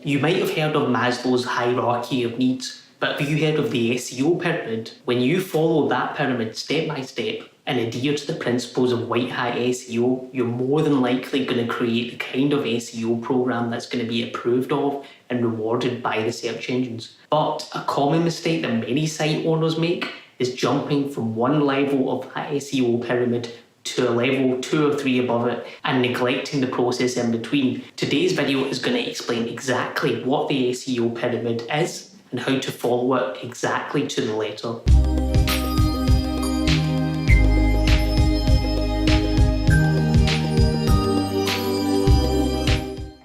You might have heard of Maslow's hierarchy of needs, but have you heard of the SEO pyramid? When you follow that pyramid step by step and adhere to the principles of white hat SEO, you're more than likely going to create the kind of SEO program that's going to be approved of and rewarded by the search engines. But a common mistake that many site owners make is jumping from one level of that SEO pyramid to a level 2 or 3 above it and neglecting the process in between. Today's video is going to explain exactly what the SEO pyramid is and how to follow it exactly to the letter.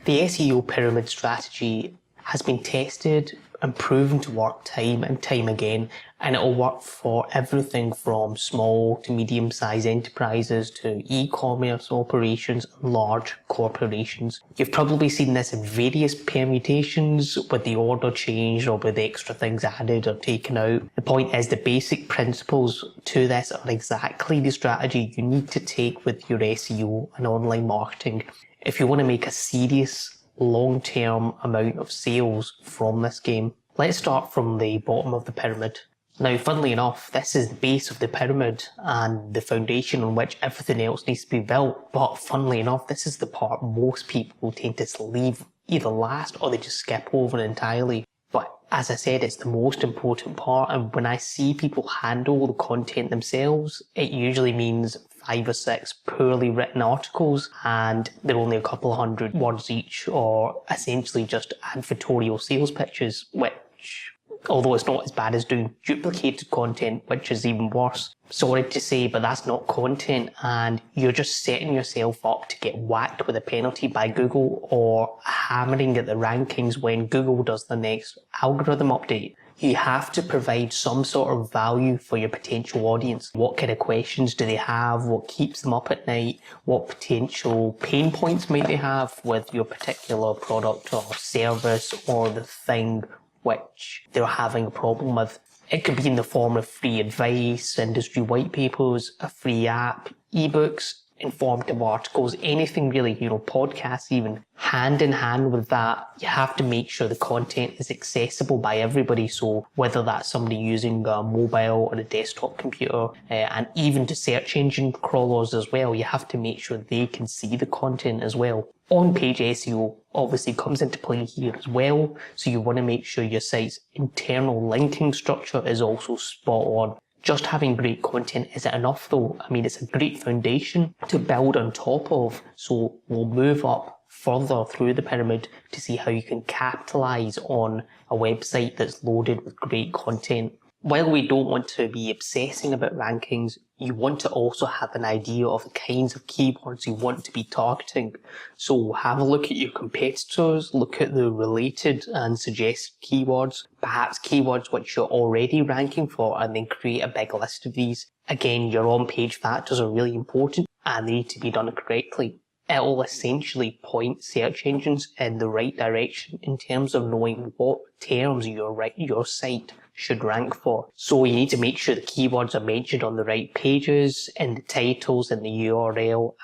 The SEO pyramid strategy has been tested and proven to work time and time again, and it will work for everything from small to medium-sized enterprises to e-commerce operations and large corporations. You've probably seen this in various permutations with the order changed or with extra things added or taken out. The point is the basic principles to this are exactly the strategy you need to take with your SEO and online marketing if you want to make a serious long-term amount of sales from this game. Let's start from the bottom of the pyramid. Now, funnily enough, this is the base of the pyramid and the foundation on which everything else needs to be built. But funnily enough, this is the part most people tend to leave either last or they just skip over entirely. But as I said, it's the most important part, and when I see people handle the content themselves, it usually means 5 or 6 poorly written articles and they're only a couple of hundred words each, or essentially just advertorial sales pitches, which, although it's not as bad as doing duplicated content, which is even worse. Sorry to say, but that's not content, and you're just setting yourself up to get whacked with a penalty by Google or hammering at the rankings when Google does the next algorithm update. You have to provide some sort of value for your potential audience. What kind of questions do they have? What keeps them up at night? What potential pain points might they have with your particular product or service or the thing which they're having a problem with? It could be in the form of free advice, industry white papers, a free app, ebooks, informative articles, anything really, podcasts even. Hand in hand with that, you have to make sure the content is accessible by everybody. So whether that's somebody using a mobile or a desktop computer, and even to search engine crawlers as well, you have to make sure they can see the content as well. On-page SEO obviously comes into play here as well, so you want to make sure your site's internal linking structure is also spot on. Just having great content isn't enough though. I mean, it's a great foundation to build on top of, so we'll move up further through the pyramid to see how you can capitalize on a website that's loaded with great content. While we don't want to be obsessing about rankings, you want to also have an idea of the kinds of keywords you want to be targeting. So have a look at your competitors, look at the related and suggested keywords, perhaps keywords which you're already ranking for, and then create a big list of these. Again, your on-page factors are really important and they need to be done correctly. It will essentially point search engines in the right direction in terms of knowing what terms your site should rank for. So you need to make sure the keywords are mentioned on the right pages, in the titles, in the URL,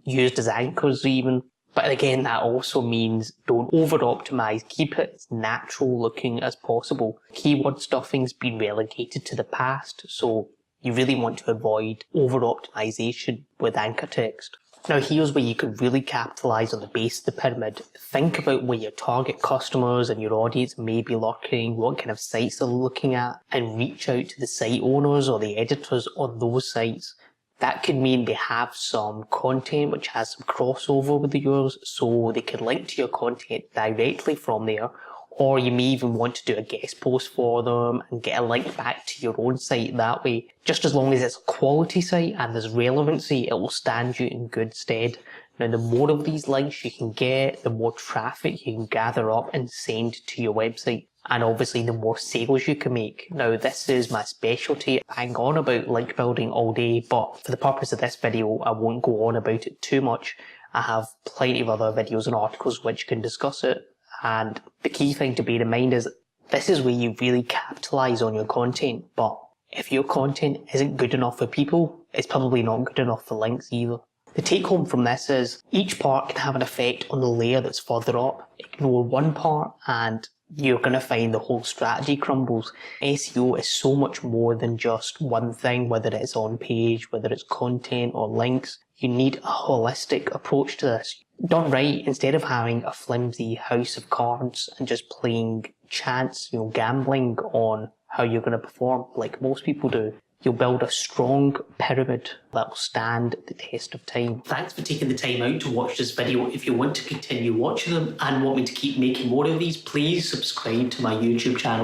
used as anchors even. But again, that also means don't over-optimize. Keep it as natural looking as possible. Keyword stuffing's been relegated to the past, so you really want to avoid over-optimization with anchor text. Now here's where you can really capitalize on the base of the pyramid. Think about where your target customers and your audience may be lurking, what kind of sites they're looking at, and reach out to the site owners or the editors on those sites. That could mean they have some content which has some crossover with yours, so they can link to your content directly from there. Or you may even want to do a guest post for them and get a link back to your own site that way. Just as long as it's a quality site and there's relevancy, it will stand you in good stead. Now, the more of these links you can get, the more traffic you can gather up and send to your website. And obviously, the more sales you can make. Now, this is my specialty. I hang on about link building all day, but for the purpose of this video, I won't go on about it too much. I have plenty of other videos and articles which can discuss it. And the key thing to bear in mind is this is where you really capitalize on your content. But if your content isn't good enough for people, it's probably not good enough for links either. The take home from this is each part can have an effect on the layer that's further up. Ignore one part and you're going to find the whole strategy crumbles. SEO is so much more than just one thing, whether it's on page, whether it's content or links. You need a holistic approach to this. Done right, instead of having a flimsy house of cards and just playing chance, gambling on how you're going to perform like most people do, you'll build a strong pyramid that will stand the test of time. Thanks for taking the time out to watch this video. If you want to continue watching them and want me to keep making more of these, please subscribe to my YouTube channel.